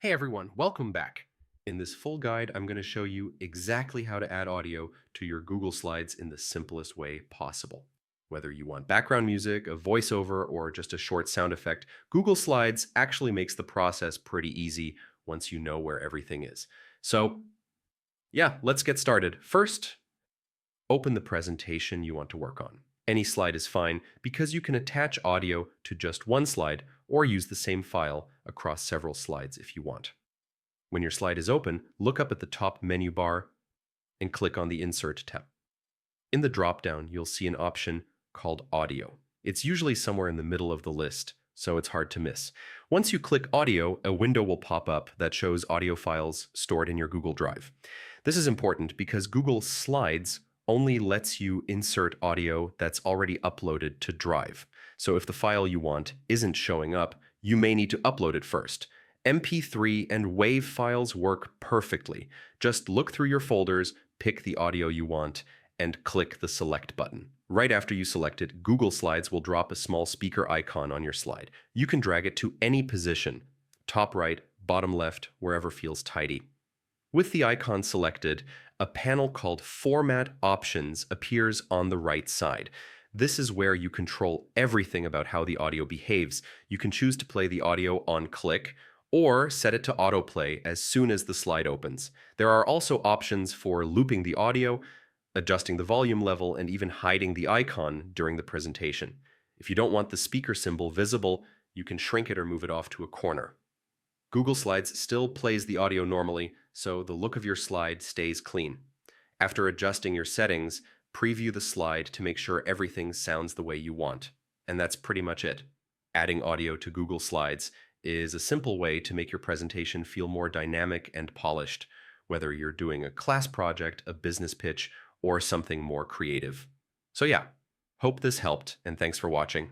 Hey everyone, welcome back. In this full guide, I'm going to show you exactly how to add audio to your Google Slides in the simplest way possible. Whether you want background music, a voiceover, or just a short sound effect, Google Slides actually makes the process pretty easy once you know where everything is. So, yeah, let's get started. First, open the presentation you want to work on. Any slide is fine because you can attach audio to just one slide or use the same file across several slides if you want. When your slide is open, look up at the top menu bar and click on the Insert tab. In the drop-down, you'll see an option called Audio. It's usually somewhere in the middle of the list, so it's hard to miss. Once you click Audio, a window will pop up that shows audio files stored in your Google Drive. This is important because Google Slides only lets you insert audio that's already uploaded to Drive. So if the file you want isn't showing up, you may need to upload it first. MP3 and WAV files work perfectly. Just look through your folders, pick the audio you want, and click the Select button. Right after you select it, Google Slides will drop a small speaker icon on your slide. You can drag it to any position, top right, bottom left, wherever feels tidy. With the icon selected, a panel called Format Options appears on the right side. This is where you control everything about how the audio behaves. You can choose to play the audio on click, or set it to autoplay as soon as the slide opens. There are also options for looping the audio, adjusting the volume level, and even hiding the icon during the presentation. If you don't want the speaker symbol visible, you can shrink it or move it off to a corner. Google Slides still plays the audio normally, so the look of your slide stays clean. After adjusting your settings, preview the slide to make sure everything sounds the way you want. And that's pretty much it. Adding audio to Google Slides is a simple way to make your presentation feel more dynamic and polished, whether you're doing a class project, a business pitch, or something more creative. So yeah, hope this helped, and thanks for watching.